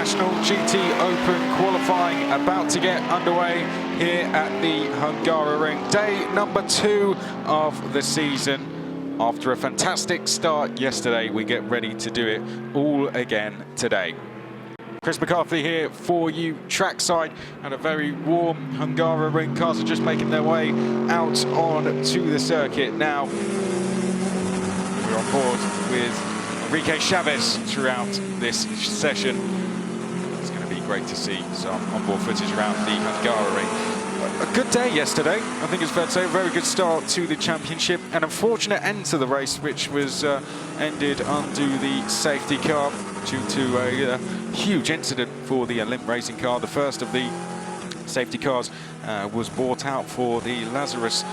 International GTOpen qualifying about to get underway here at the Hungaroring. Day number 2 of the season. After a fantastic start yesterday, we get ready to do it all again today. Chris McCarthy here for you trackside, and a very warm Hungaroring. Cars are just making their way out onto the circuit now. We're on board with Enrique Chavez throughout this session. It's going to be great to see some onboard footage around the Hungaroring. A good day yesterday, I think it's fair to say. A very good start to the championship. An unfortunate end to the race, which was ended undo the safety car due to a huge incident for the Olymp racing car. The first of the safety cars was bought out for the Lazarus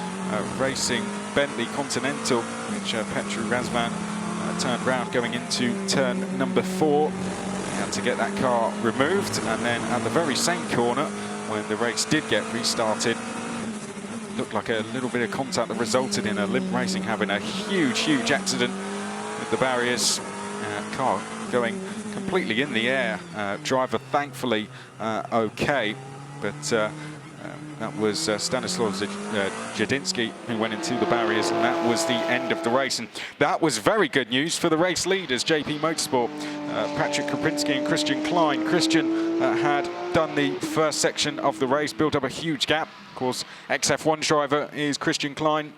Racing Bentley Continental, which Petru Razvan turned round going into turn number 4. He had to get that car removed, and then at the very same corner, when the race did get restarted, looked like a little bit of contact that resulted in Olymp Racing having a huge accident with the barriers. Car going completely in the air. Driver thankfully okay, but that was Stanislaw Jadinski who went into the barriers, and that was the end of the race. And that was very good news for the race leaders, JP Motorsport, Patrick Koprinski and Christian Klein. Christian had done the first section of the race, built up a huge gap. Of course, XF1 driver is Christian Klein,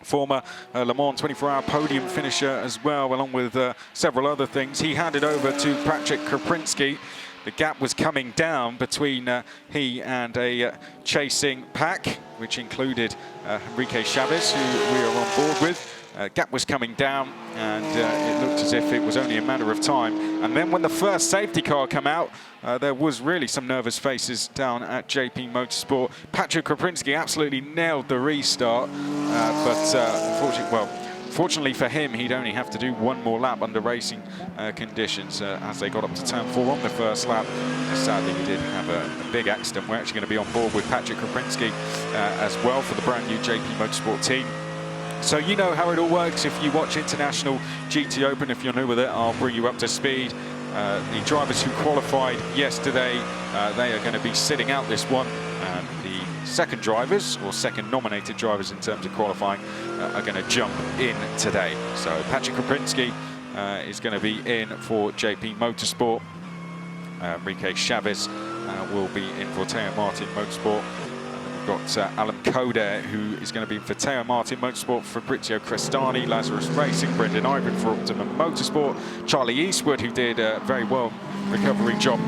former Le Mans 24-hour podium finisher as well, along with several other things. He handed over to Patrick Koprinski. The gap was coming down between he and a chasing pack, which included Enrique Chavez, who we are on board with. Gap was coming down, and it looked as if it was only a matter of time. And then when the first safety car came out, there was really some nervous faces down at JP Motorsport. Patrick Koprinski absolutely nailed the restart, but fortunately for him, he'd only have to do one more lap under racing conditions as they got up to turn 4 on the first lap. Sadly, we did have a big accident. We're actually going to be on board with Patrick Koprinski as well for the brand new JP Motorsport team. So you know how it all works if you watch International GTOpen. If you're new with it, I'll bring you up to speed. The drivers who qualified yesterday, they are going to be sitting out this one. The second drivers, or second nominated drivers in terms of qualifying, are going to jump in today. So Patrick Koprinski is going to be in for JP Motorsport. Enrique Chavez will be in for Teo Martin Motorsport. We've got Alan Coder, who is going to be for Teo Martin Motorsport, Fabrizio Crestani, Lazarus Racing, Brendan Ivan for Optimum Motorsport, Charlie Eastwood, who did a very well recovery job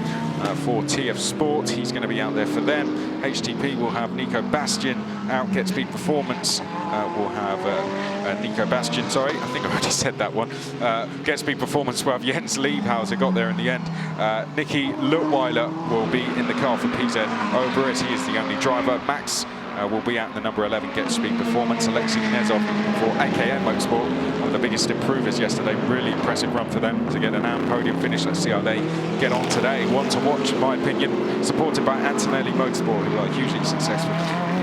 for TF Sport. He's going to be out there for them. HTP will have Nico Bastian out. Get Speed Performance will have Nico Bastian, sorry, I think I already said that one. Get Speed Performance will have Jens Liebhauser, got there in the end. Nicky Luttweiler will be in the car for PZ Oberis. He is the only driver. Max will be out in the number 11 Get Speed Performance. Alexei Knezov for AKM Motorsport, one of the biggest improvers yesterday. Really impressive run for them to get an out podium finish. Let's see how they get on today. One to watch, in my opinion, supported by Antonelli Motorsport, who are hugely successful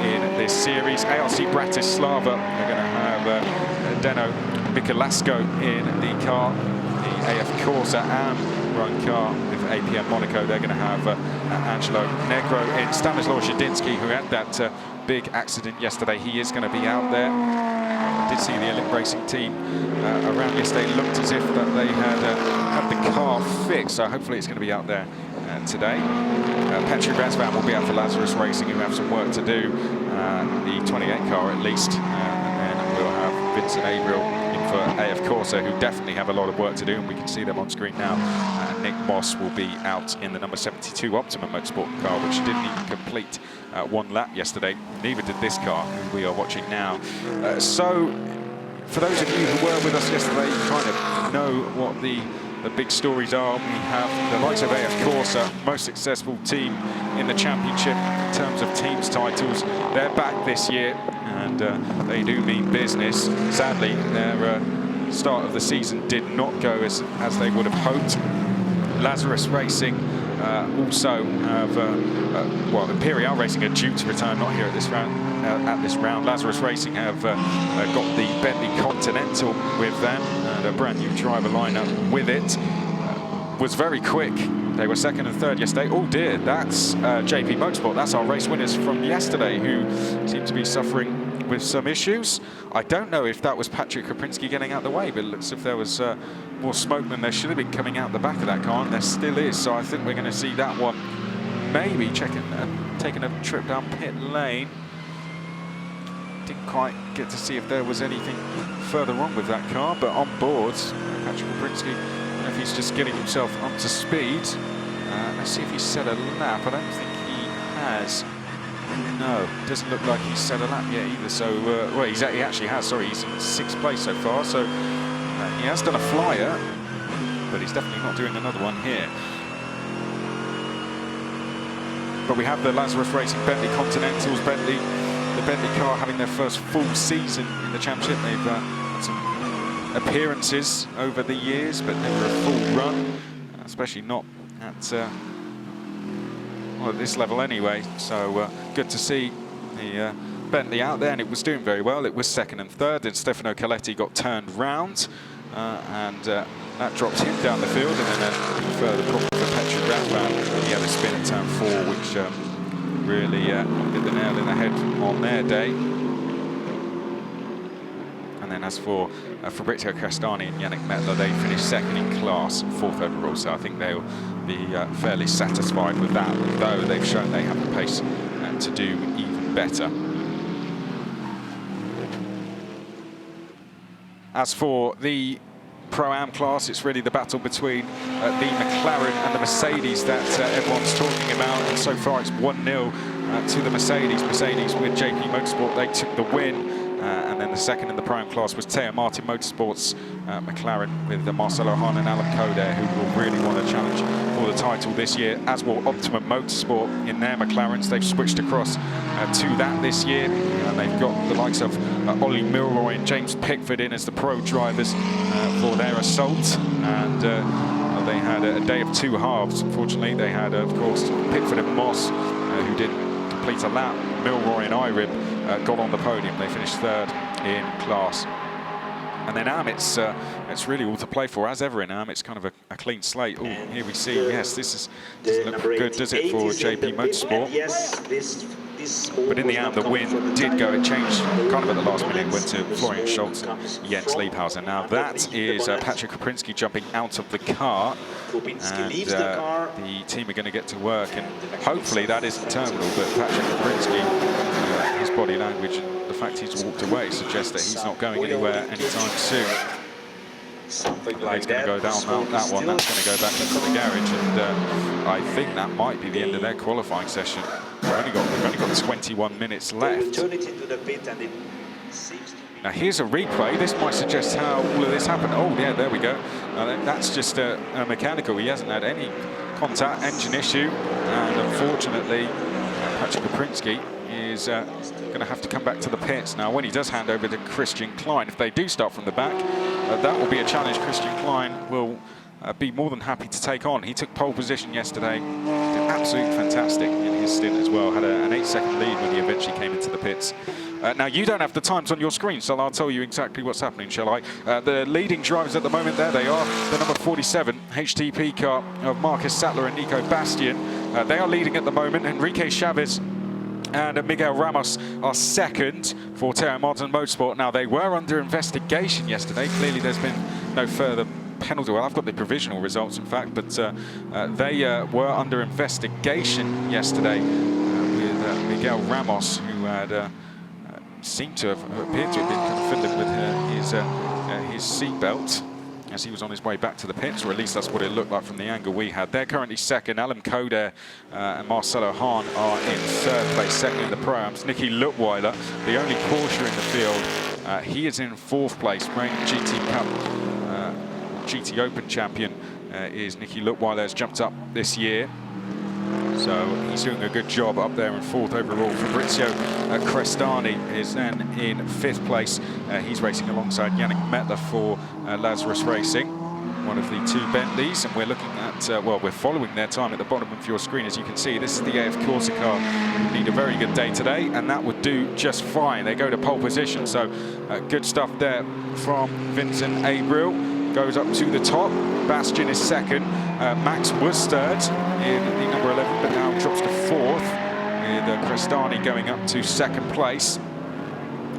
in this series. ARC Bratislava are going to have Deno Mikolasco in the car. The AF Corsa AM run car with APM Monaco, they're going to have Angelo Negro in. Stanislaw Jadinski, who had that big accident yesterday, he is going to be out there. I did see the Olymp Racing team around yesterday. It looked as if that they had the car fixed, so hopefully it's going to be out there today. Petru Razvan will be out for Lazarus Racing, who have some work to do, the 28 car at least. And then we'll have Vincent Averill for AF Corsa, who definitely have a lot of work to do, and we can see them on screen now. Nick Moss will be out in the number 72 Optimum Motorsport car, which didn't even complete one lap yesterday. Neither did this car, who we are watching now. So, for those of you who were with us yesterday, you kind of know what the big stories are. We have the likes of AF Corsa, most successful team in the championship in terms of teams titles. They're back this year, and they do mean business. Sadly, their start of the season did not go as they would have hoped. Lazarus Racing also have, well, Imperial Racing are due to return, not here at this round. Lazarus Racing have got the Bentley Continental with them, and a brand new driver lineup with it. Was very quick They were second and third yesterday. Oh dear, that's JP Motorsport. That's our race winners from yesterday, who seem to be suffering with some issues. I don't know if that was Patrick Koprinski getting out the way, but it looks as if there was more smoke than there should have been coming out the back of that car, and there still is. So I think we're going to see that one maybe taking a trip down pit lane. Didn't quite get to see if there was anything further wrong with that car, but on board, Patrick Koprinski, if he's just getting himself up to speed. Let's see if he's set a lap. I don't think he has. No, doesn't look like he's set a lap yet either. So, well, he actually has. Sorry, he's in 6th place so far. So he has done a flyer, but he's definitely not doing another one here. But we have the Lazarus Racing Bentley Continentals. The Bentley car having their first full season in the championship. They've had some appearances over the years, but never a full run, especially not at well, at this level anyway. So good to see the Bentley out there, and it was doing very well. It was second and third, and Stefano Caletti got turned round, and that dropped him down the field, and then a further problem for Petru Ratvan. He had a spin at turn 4, which really hit the nail in the head on their day. And then as for Fabrizio Castani and Yannick Mettler, they finished second in class, 4th overall, so I think they'll be fairly satisfied with that, though they've shown they have the pace to do even better. As for the Pro-Am class, it's really the battle between the McLaren and the Mercedes that everyone's talking about, and so far it's 1-0 to the Mercedes. Mercedes with JP Motorsport, they took the win. And then the second in the Pro-Am class was Teo Martin Motorsports, McLaren, with Marcelo Hahn and Alan Coder, who will really want to challenge for the title this year, as will Optimum Motorsport in their McLarens. They've switched across to that this year, and they've got the likes of Ollie Milroy and James Pickford in as the pro drivers for their assault. And they had a day of 2 halves, unfortunately. They had, of course, Pickford and Moss, who didn't complete a lap. Milroy and Irib got on the podium. They finished 3rd in class. And then Am, it's really all to play for, as ever in Am. It's kind of a clean slate. Oh, here we see, yes, this doesn't look good, does it, for JP Motorsport? Yes, but in the Am, the win did go. It changed kind of at the last minute. It went to Florian Schultz and Jens Liebhausen. Now that is Patrick Koprinski jumping out of the car, and the team are going to get to work, and hopefully that isn't terminal. But Patrick Koprinski, his body language and the fact he's walked away suggests that he's not going anywhere anytime soon. Something like he's going to go down that one. That's going to go back into the garage, and I think that might be the end of their qualifying session. We've only got 21 minutes left. Now here's a replay. This might suggest how all of this happened. Oh yeah, there we go. That's just a mechanical. He hasn't had any contact, engine issue, and unfortunately Patrick Koprinski is going to have to come back to the pits. Now when he does hand over to Christian Klein, if they do start from the back, that will be a challenge Christian Klein will be more than happy to take on. He took pole position yesterday, did absolutely fantastic in his stint as well, had an 8-second lead when he eventually came into the pits. Now you don't have the times on your screen, so I'll tell you exactly what's happening, shall I? The leading drivers at the moment, there they are, the number 47 HTP car of Marcus Sattler and Nico Bastian. They are leading at the moment. Enrique Chavez and Miguel Ramos are second for Teo Martin Motorsport. Now, they were under investigation yesterday. Clearly, there's been no further penalty. Well, I've got the provisional results, in fact, but they were under investigation yesterday with Miguel Ramos, who had seemed to have appeared to have been kind of fiddling with his seatbelt as he was on his way back to the pits, or at least that's what it looked like from the angle we had. They're currently second. Alan Coder and Marcelo Hahn are in 3rd place, second in the Pro-Ams. Nicky Luttweiler, the only Porsche in the field, he is in 4th place. Reigning GT Cup, GTOpen champion is Nicky Luttweiler, has jumped up this year. So he's doing a good job up there in 4th overall. Fabrizio Crestani is then in 5th place. He's racing alongside Yannick Mettler for Lazarus Racing, one of the 2 Bentleys. And we're looking at, well, we're following their time at the bottom of your screen. As you can see, this is the AF Corsa car. We need a very good day today, and that would do just fine. They go to pole position, so good stuff there from Vincent Abril. Goes up to the top. Bastian is second. Max was third in the number 11, but now drops to fourth, with Crestani going up to second place.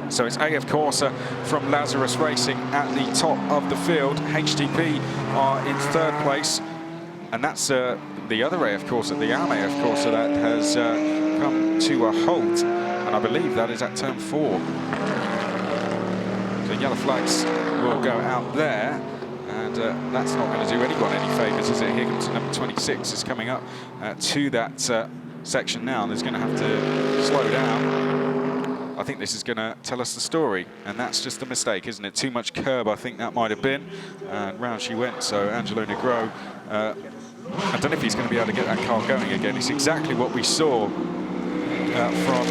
So it's AF Corsa from Lazarus Racing at the top of the field. HTP are in third place, and that's the other AF Corsa, the ALM AF Corsa, that has come to a halt, and I believe that is at turn 4. So yellow flags will go out there, and that's not going to do anyone any favours, is it? Here comes number 26, is coming up to that section now, and there's going to have to slow down. I think this is going to tell us the story, and that's just a mistake, isn't it? Too much curb, I think that might have been, and round she went. So Angelo Negro, I don't know if he's going to be able to get that car going again. It's exactly what we saw from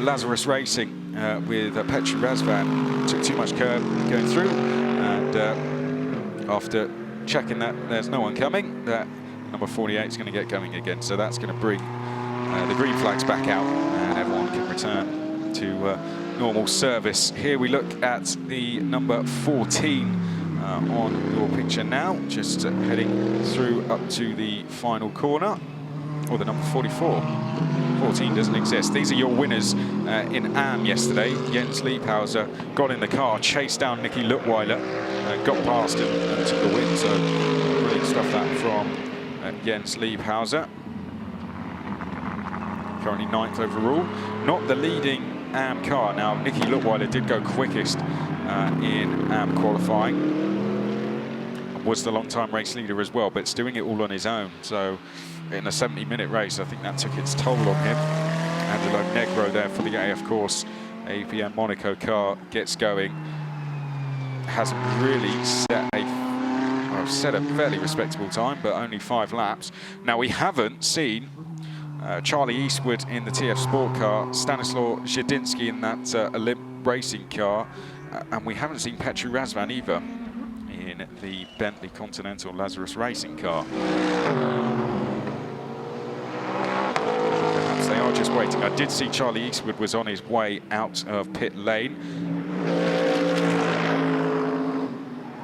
Lazarus Racing with Petru Razvan. Took too much curb going through, and after checking that there's no one coming, that number 48 is going to get going again. So that's going to bring the green flags back out, and everyone can return to normal service. Here we look at the number 14 on your picture now, just heading through up to the final corner, or the number 44. 14 doesn't exist. These are your winners in AM yesterday. Jens Liebhauser got in the car, chased down Nicky Luttweiler, got past him and took the win. So brilliant stuff that from Jens Liebhauser. Currently 9th overall. Not the leading AM car. Now, Nicky Luttweiler did go quickest in AM qualifying. Was the long-time race leader as well, but it's doing it all on his own. So in a 70-minute race, I think that took its toll on him. Angelo Negro there for the AF Course APM Monaco car gets going. Hasn't really set a fairly respectable time, but only 5 laps. Now, we haven't seen Charlie Eastwood in the TF Sport car, Stanislaw Zhedinsky in that Olymp racing car, and we haven't seen Petru Razvan either in the Bentley Continental Lazarus Racing car. Perhaps they are just waiting. I did see Charlie Eastwood was on his way out of pit lane.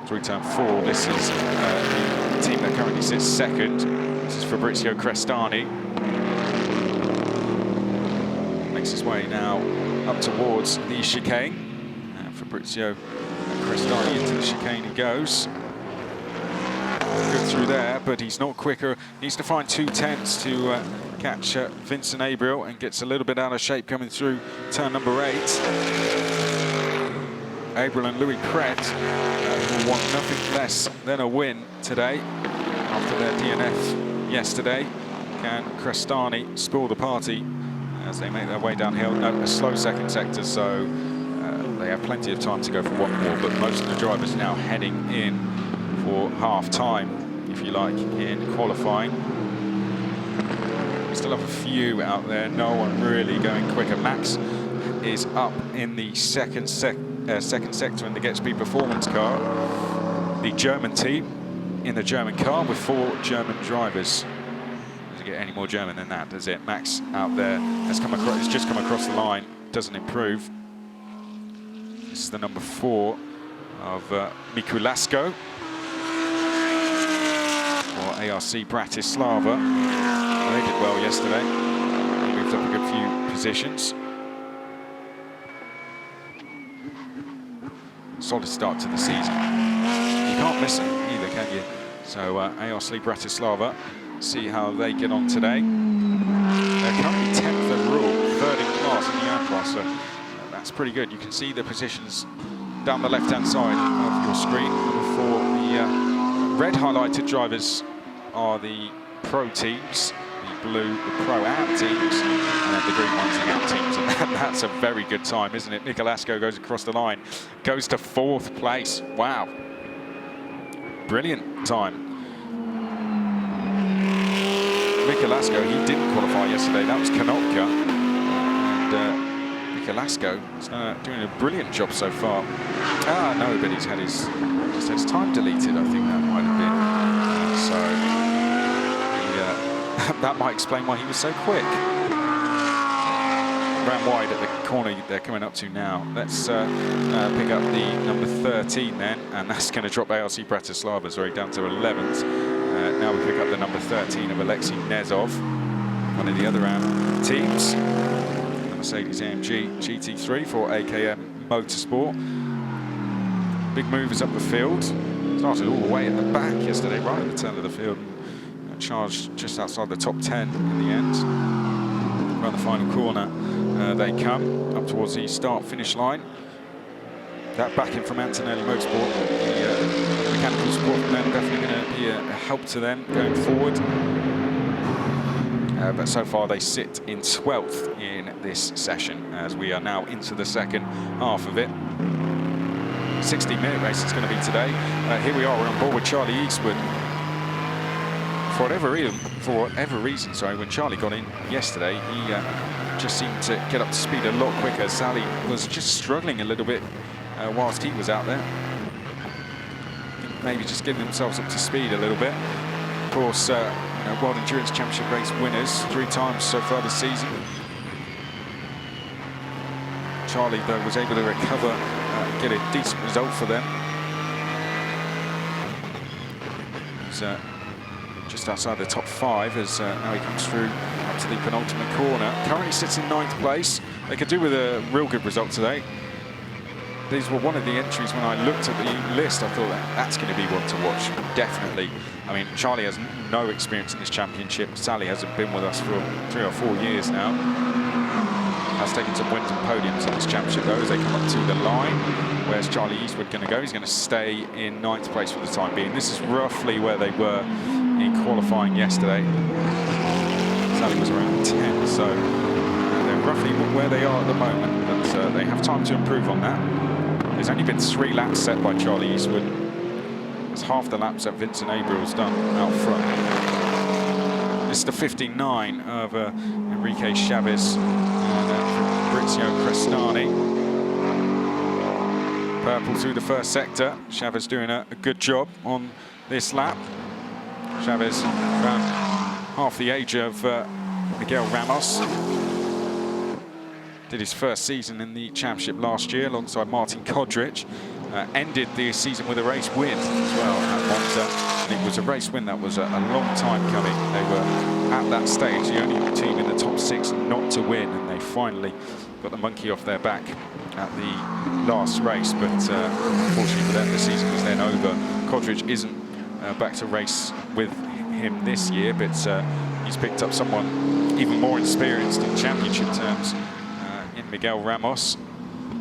Through turn 4, this is the team that currently sits second. This is Fabrizio Crestani. Makes his way now up towards the chicane. Fabrizio Crestani into the chicane he goes. Good through there, but he's not quicker. Needs to find 2/10s to catch Vincent Abriel, and gets a little bit out of shape coming through turn number 8. Abriel and Louis Pret will want nothing less than a win today after their DNF yesterday. Can Crestani spoil the party as they make their way downhill? No, a slow second sector, so they have plenty of time to go for one more, but most of the drivers now heading in for half-time, if you like, in qualifying. We still have a few out there, no one really going quicker. Max is up in the second sector in the Get Speed Performance car. The German team in the German car with 4 German drivers. Doesn't get any more German than that, does it? Max out there has just come across the line, doesn't improve. This is the number 4 of Mikulasko for ARC Bratislava. They did well yesterday. They moved up a good few positions. Solid start to the season. You can't miss them either, can you? So ARC Bratislava, see how they get on today. They're currently 10th overall, 3rd in class in the AM class, so that's pretty good. You can see the positions down the left-hand side of your screen. For the red highlighted drivers are the pro teams, the blue, the pro-am teams, and then the green ones, the AM teams. And that's a very good time, isn't it? Nikolasko goes across the line, goes to 4th place. Wow. Brilliant time. Nikolasko, he didn't qualify yesterday. That was Konopka. And Nikolasko is doing a brilliant job so far. Ah, no, but he's had his time deleted. I think that might have been. So that might explain why he was so quick. Ran wide at the corner they're coming up to now. Let's pick up the number 13 then, and that's going to drop ARC Bratislava, sorry, down to 11th. Now we pick up the number 13 of Alexei Nezov, one of the other teams. Mercedes-AMG GT3 for AKM Motorsport. Big movers up the field. Started all the way at the back yesterday, right at the turn of the field. Charged just outside the top 10 in the end. Around the final corner, they come up towards the start-finish line. That backing from Antonelli Motorsport, the mechanical support from them, definitely going to be a help to them going forward. But so far they sit in 12th in this session, as we are now into the second half of it. 60-minute race it's going to be today. Here we are, we're on board with Charlie Eastwood. For whatever reason, when Charlie got in yesterday, he just seemed to get up to speed a lot quicker. Sally was just struggling a little bit whilst he was out there. I think maybe just getting themselves up to speed a little bit. Of course, World Endurance Championship race winners 3 times so far this season. Charlie, though, was able to recover and get a decent result for them. Just outside the top 5 as now he comes through up to the penultimate corner. Currently sits in 9th place. They could do with a real good result today. These were one of the entries when I looked at the list. I thought that's going to be one to watch, definitely. I mean, Charlie has no experience in this championship. Sally hasn't been with us for 3 or 4 years now. Has taken some wins and podiums in this championship, though, as they come up to the line. Where's Charlie Eastwood going to go? He's going to stay in 9th place for the time being. This is roughly where they were in qualifying yesterday. Sally was around 10, so they're roughly where they are at the moment, but they have time to improve on that. There's only been 3 laps set by Charlie Eastwood. It's half the laps that Vincent Abreuil's done out front. This is the 59 of Enrique Chavez and Fabrizio Crestani. Purple through the first sector. Chavez doing a good job on this lap. Chavez around half the age of Miguel Ramos. Did his first season in the championship last year alongside Martin Kodrich. Ended the season with a race win as well at Monza. And it was a race win that was a long time coming. They were at that stage the only team in the top 6 not to win, and they finally got the monkey off their back at the last race. But unfortunately for them, the season was then over. Kodrich isn't back to race with him this year, but he's picked up someone even more experienced in championship terms in Miguel Ramos.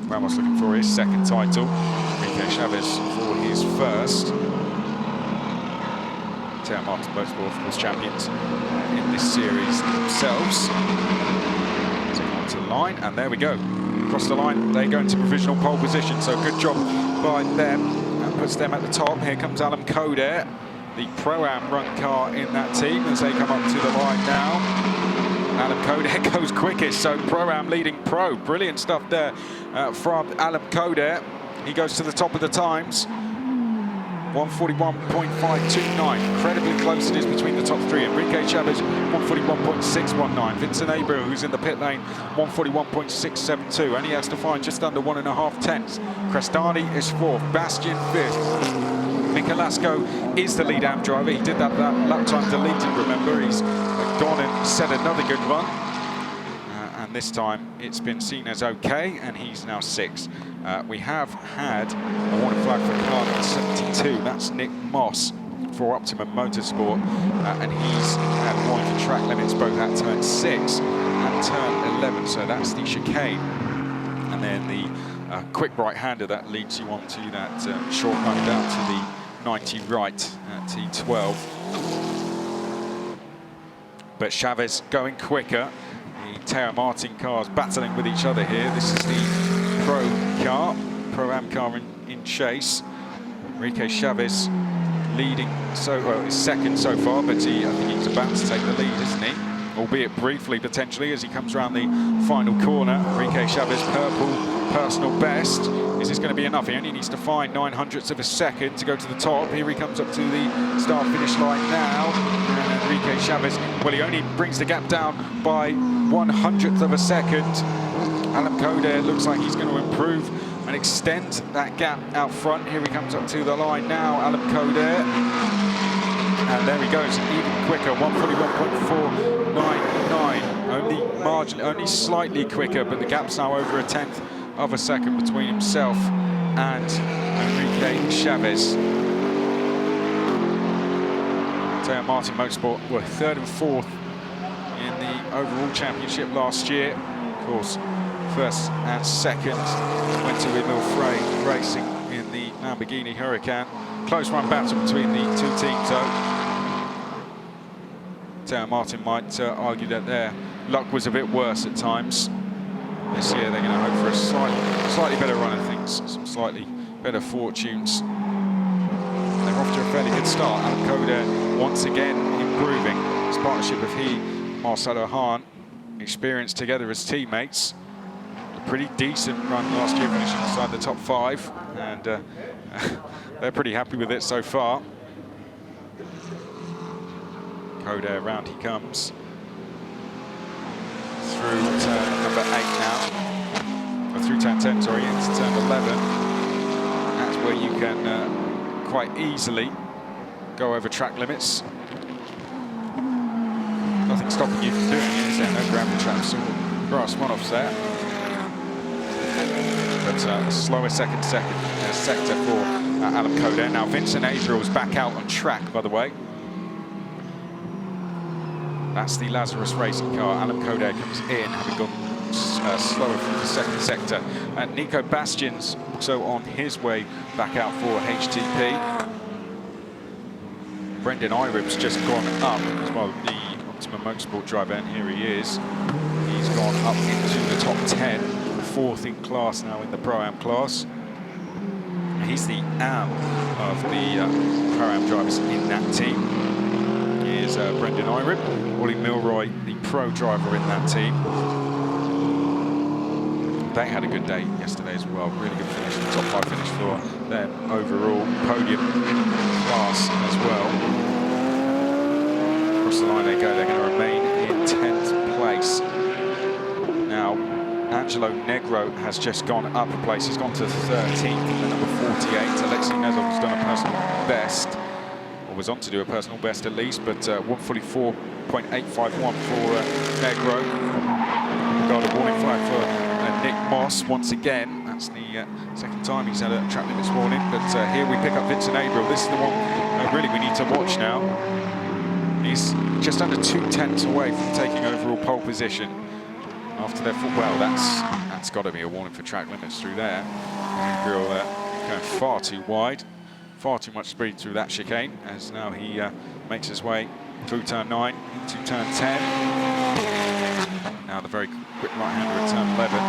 Ramos looking for his second title. Enrique Chavez for his first. Martin Motorsport, of course, champions in this series themselves. So on to the line, and there we go. Across the line, they go into provisional pole position, so good job by them. That puts them at the top. Here comes Alan Coder, the Pro-Am run car in that team, as they come up to the line now. Alan Coder goes quickest, so Pro-Am leading Pro. Brilliant stuff there from Alan Coder. He goes to the top of the times. 141.529. Incredibly close it is between the top 3. Enrique Chavez, 141.619. Vincent Abreuil, who's in the pit lane, 141.672. Only has to find just under 1.5 tenths. Crestani is 4th. Bastian 5th. Michalasco is the lead AM driver. He did that lap time deleted, remember. He's gone and set another good run. And this time it's been seen as okay, and he's now 6th. We have had a warning flag for car number 72. That's Nick Moss for Optimum Motorsport. And he's had warning for track limits both at turn 6 and turn 11. So that's the chicane. And then the quick right-hander that leads you on to that short run down to the 90 right at T12. But Chavez going quicker. The Teo Martin cars battling with each other here. This is the Pro-Am car in chase. Enrique Chavez leading, is second so far, but I think he's about to take the lead, isn't he? Albeit briefly, potentially, as he comes around the final corner. Enrique Chavez, purple personal best. Is this going to be enough? He only needs to find 900ths of a second to go to the top. Here he comes up to the start-finish line now. And Enrique Chavez, well, he only brings the gap down by 100th of a second. Alan Coder looks like he's going to improve and extend that gap out front. Here he comes up to the line now, Alan Coder. And there he goes, even quicker, 141.499. Only slightly quicker, but the gap's now over a tenth of a second between himself and Enrique Chavez. Martin Motorsport were third and fourth in the overall championship last year. Of course, first and second went to Emil Frey Racing in the Lamborghini Huracan. Close run battle between the two teams, though. Martin might argue that their luck was a bit worse at times. This year they're going to hope for a slightly better run of things, some slightly better fortunes. They're off to a fairly good start. Alan Coder once again improving his partnership with Marcelo Hahn, experienced together as teammates. A pretty decent run last year, finishing inside the top 5, and they're pretty happy with it so far. Coder, round he comes. Through turn number 8 now. Or through turn 10, sorry, into turn 11. That's where you can quite easily go over track limits. Nothing stopping you from doing it, is there? No gravel traps or grass runoffs there. But a slower sector for Alan Coder. Now Vincent Adriel's back out on track, by the way. That's the Lazarus racing car. Alan Coder comes in, having gone slower through the second sector. And Nico Bastian's also on his way back out for HTP. Brendan Irib's just gone up as well, the Optimum Motorsport driver, and here he is. He's gone up into the top 10, fourth in class now in the Pro-Am class. He's the AM of the Pro-Am drivers in that team. Here's Brendan Irib. Ollie Milroy, the pro driver in that team. They had a good day yesterday as well. Really good finish, the top 5 finish for their overall podium class as well. Across the line they go. They're going to remain in 10th place. Now, Angelo Negro has just gone up a place. He's gone to 13th in the number 48. Alexei Nezov's done a personal best, or was on to do a personal best at least, but 144.851 for Negro. Got a warning flag for Nick Moss once again. That's the second time he's had a track limits warning. But here we pick up Vincent Adriel. This is the one really we need to watch now. He's just under 2 tenths away from taking overall pole position after their well, that's got to be a warning for track limits through there. Adriel going far too wide, far too much speed through that chicane, as now he makes his way through turn 9 into turn 10. Now the very quick right-hander at turn 11.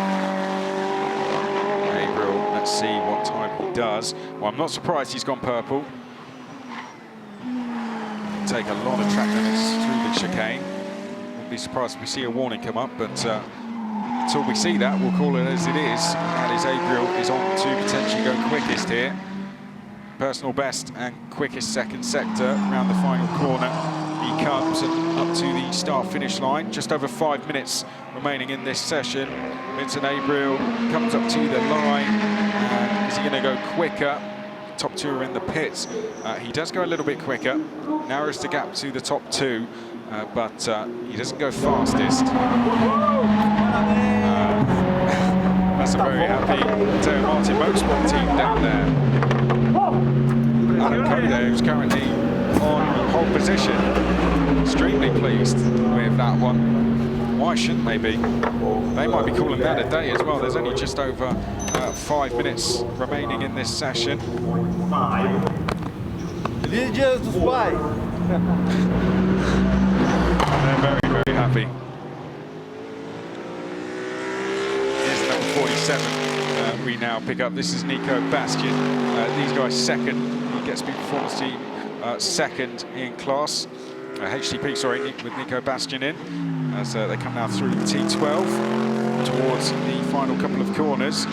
Gabriel, let's see what time he does. Well, I'm not surprised he's gone purple. Take a lot of track limits through the chicane. Wouldn't be surprised if we see a warning come up, but until we see that, we'll call it as it is. That is, Adriel is on to potentially go quickest here. Personal best and quickest second sector around the final corner. He comes and up to the start-finish line. Just over 5 minutes remaining in this session. Vincent Adriel comes up to the line. And is he going to go quicker? Top 2 are in the pits. He does go a little bit quicker. Narrows the gap to the top 2, but he doesn't go fastest. That's a very happy Martin Motorsport team down there. Alan Coder, who's currently on pole position, extremely pleased with that one. Why shouldn't they be? They might be calling that a day as well. There's only just over 5 minutes remaining in this session. They're very, very happy. Here's number 47. We now pick up. This is Nico Bastian. These guys second. He gets Speed Performance Team second in class. HTP, sorry, with Nico Bastian in. As they come now through T12 towards the final couple of corners.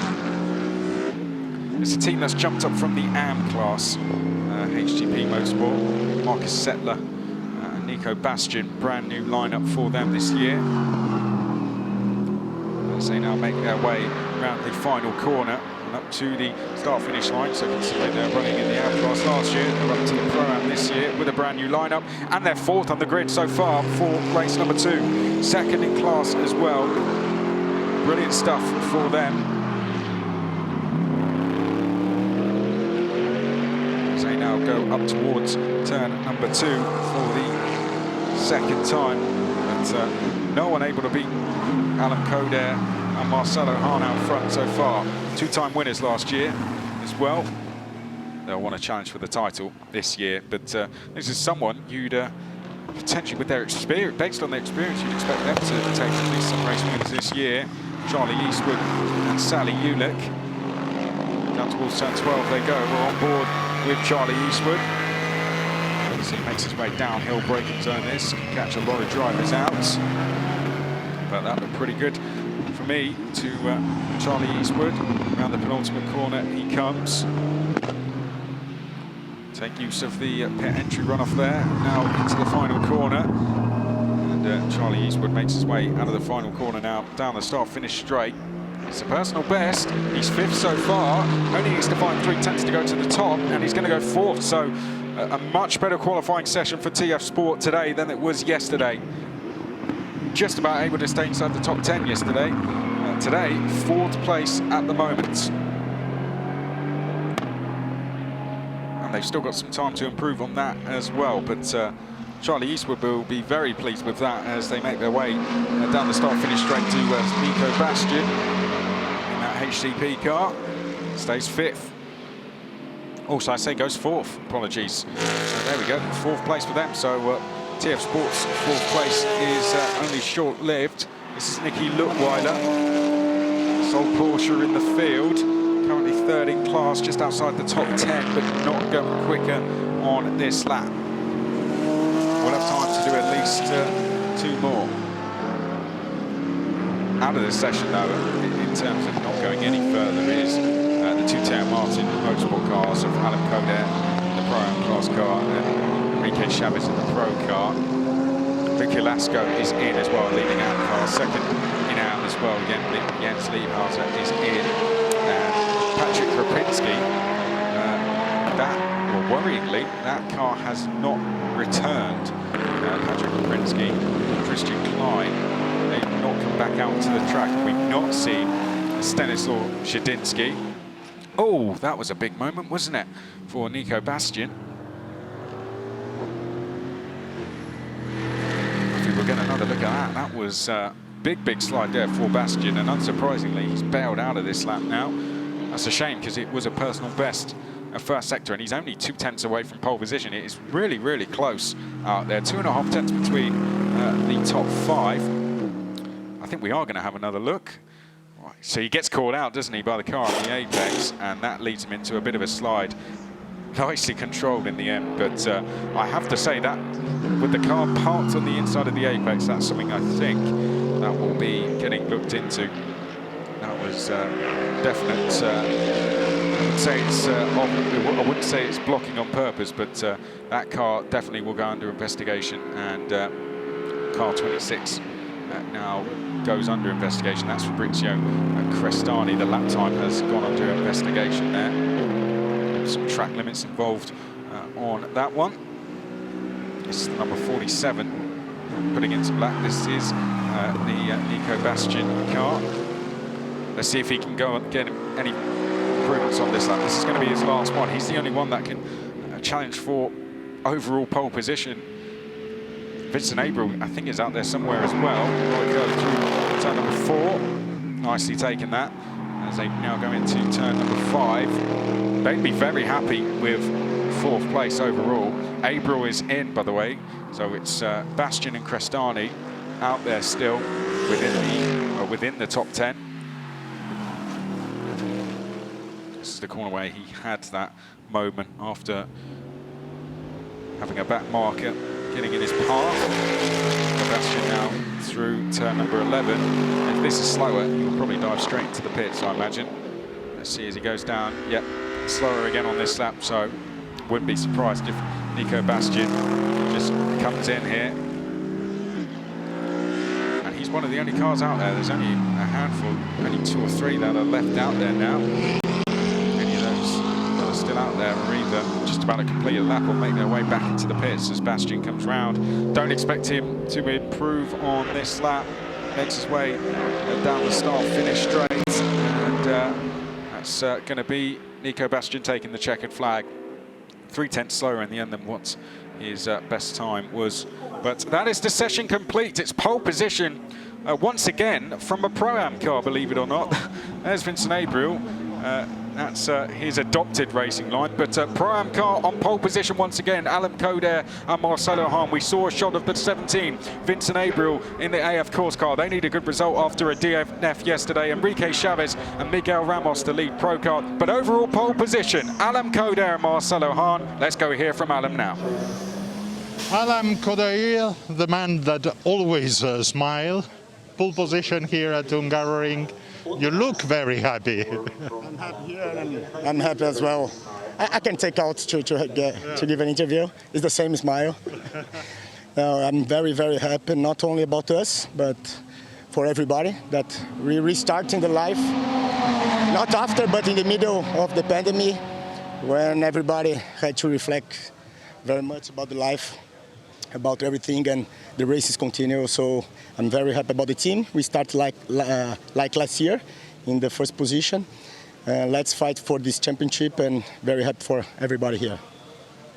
It's a team that's jumped up from the AM class. HTP Motorsport, Marcus Settler, Nico Bastian, brand new lineup for them this year. As they now make their way around the final corner, coming up to the start-finish line. So considering they're running in the AM class last year, they're up to the Pro-Am this year with a brand new lineup, and they're 4th on the grid so far for race number 2. 2nd in class as well. Brilliant stuff for them. As they now go up towards turn number 2 for the 2nd time. But no one able to beat Alan Coder and Marcelo Hahn out front so far. 2-time winners last year as well. They'll want a challenge for the title this year, but this is someone you'd potentially, with their experience, based on their experience, you'd expect them to take at least some race winners this year. Charlie Eastwood and Sally Ulick. Down towards turn 12 they go. We're on board with Charlie Eastwood. As he makes his way downhill, braking zone this, can catch a lot of drivers out. But that looked pretty good for me to Charlie Eastwood. Around the penultimate corner he comes. Take use of the pit entry runoff there, now into the final corner. And Charlie Eastwood makes his way out of the final corner now, down the start-finish straight. It's a personal best, he's 5th so far, only needs to find 3/10 to go to the top, and he's going to go 4th, so a much better qualifying session for TF Sport today than it was yesterday. Just about able to stay inside the top 10 yesterday. Today, 4th place at the moment. And they've still got some time to improve on that as well, but Charlie Eastwood will be very pleased with that as they make their way down the start-finish straight to Nico Bastian in that HCP car. Stays 5th. Also, I say goes 4th. Apologies. So there we go, 4th place for them. So TF Sports' 4th place is only short-lived. This is Nicky Luttweiler, sole Porsche in the field. Currently 3rd in class, just outside the top 10, but not going quicker on this lap. We'll have time to do at least 2 more. Out of this session, though, in terms of not going any further, is the 2 Martin motorsport cars of Alan Coder in the Pro-Am class car and Enrique Chavez in the Pro car. Vicky Lasco is in as well, leading out the car. 2nd in out as well. Again, Jens Liebharter is in. And Patrick Kropinski, worryingly, that car has not returned. Patrick Kropinski and Christian Klein, they've not come back out to the track. We've not seen Stanislaw Shedinsky. Oh, that was a big moment, wasn't it, for Nico Bastian? If we were getting another look at that, that was a big slide there for Bastian, and unsurprisingly, he's bailed out of this lap now. That's a shame, because it was a personal best at first sector, and he's only 2/10 away from pole position. It is really close out there. 2.5 tenths between the top 5. I think we are going to have another look. Right. So he gets called out, doesn't he, by the car on the apex, and that leads him into a bit of a slide. Nicely controlled in the end, but I have to say that with the car parked on the inside of the apex, that's something I think that will be getting looked into. That was definite. I wouldn't say it's blocking on purpose, but that car definitely will go under investigation, and car 26 now goes under investigation. That's Fabrizio Crestani. The lap time has gone under investigation there. Some track limits involved on that one. This is the number 47 putting into black. This is the Nico Bastian car. Let's see if he can go and get any improvements on this lap. This is going to be his last one. He's the only one that can challenge for overall pole position. Vincent Abreu, I think, is out there somewhere as well. Go through turn number 4. Nicely taken that. As they now go into turn number 5. They'd be very happy with 4th place overall. Abreu is in, by the way. So it's Bastian and Crestani out there still within the top 10. This is the corner where he had that moment after having a back marker getting in his path. Bastian now through turn number 11. If this is slower, he will probably dive straight into the pits, I imagine. Let's see as he goes down. Yep, slower again on this lap, so wouldn't be surprised if Nico Bastian just comes in here. And he's one of the only cars out there. There's only a handful, only 2 or 3 that are left out there now. still out there are either just about to complete a lap or make their way back into the pits as Bastian comes round. Don't expect him to improve on this lap. Makes his way down the start-finish straight, and that's going to be Nico Bastian taking the checkered flag. 3/10 slower in the end than what his best time was. But that is the session complete. It's pole position once again from a Pro-Am car, believe it or not. There's Vincent Abriel. That's his adopted racing line, but Pro-Am car on pole position once again. Alan Coder and Marcelo Hahn. We saw a shot of the 17, Vincent Abriel in the AF course car. They need a good result after a DNF yesterday. Enrique Chavez and Miguel Ramos to lead Pro car. But overall pole position, Alan Coder and Marcelo Hahn. Let's go hear from Alan now. Alan Coder, the man that always smiles. Pole position here at Hungaroring. You look very happy. I'm happy here and I'm happy as well. I can take out to give an interview. It's the same smile. I'm very, very happy, not only about us, but for everybody, that we restarting the life. Not after, but in the middle of the pandemic, when everybody had to reflect very much about the life, about everything, and the races continue. So I'm very happy about the team. We start like last year in the first position. Let's fight for this championship, and very happy for everybody here.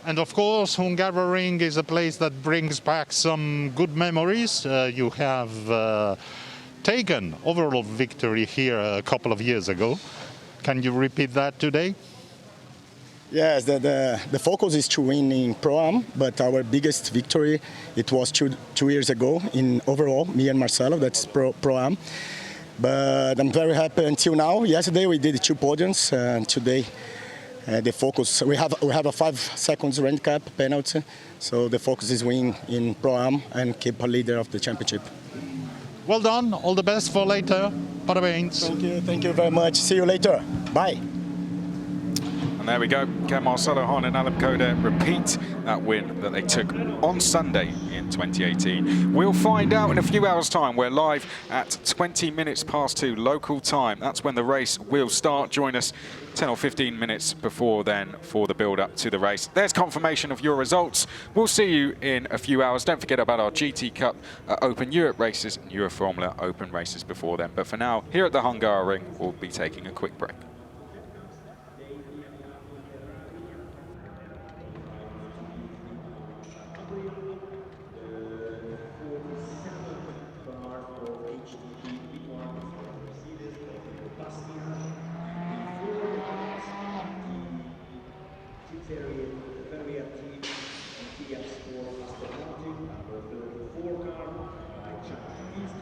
And of course, Hungaroring is a place that brings back some good memories. You have taken overall victory here a couple of years ago. Can you repeat that today? Yes, the focus is to win in Pro-Am, but our biggest victory, it was two years ago in overall, me and Marcelo, that's Pro-Am. But I'm very happy until now. Yesterday we did 2 podiums, and today the focus, we have a 5 seconds handicap penalty, so the focus is win in Pro-Am and keep a leader of the championship. Well done, all the best for later. Parabéns. Thank you very much. See you later. Bye. And there we go. Can Marcelo Hahn and Alan Coder repeat that win that they took on Sunday in 2018? We'll find out in a few hours' time. We're live at 20 minutes past 2 local time. That's when the race will start. Join us 10 or 15 minutes before then for the build-up to the race. There's confirmation of your results. We'll see you in a few hours. Don't forget about our GT Cup Open Europe races and Euro Formula Open races before then. But for now, here at the Hungaroring, we'll be taking a quick break. Number 34 car by Chinese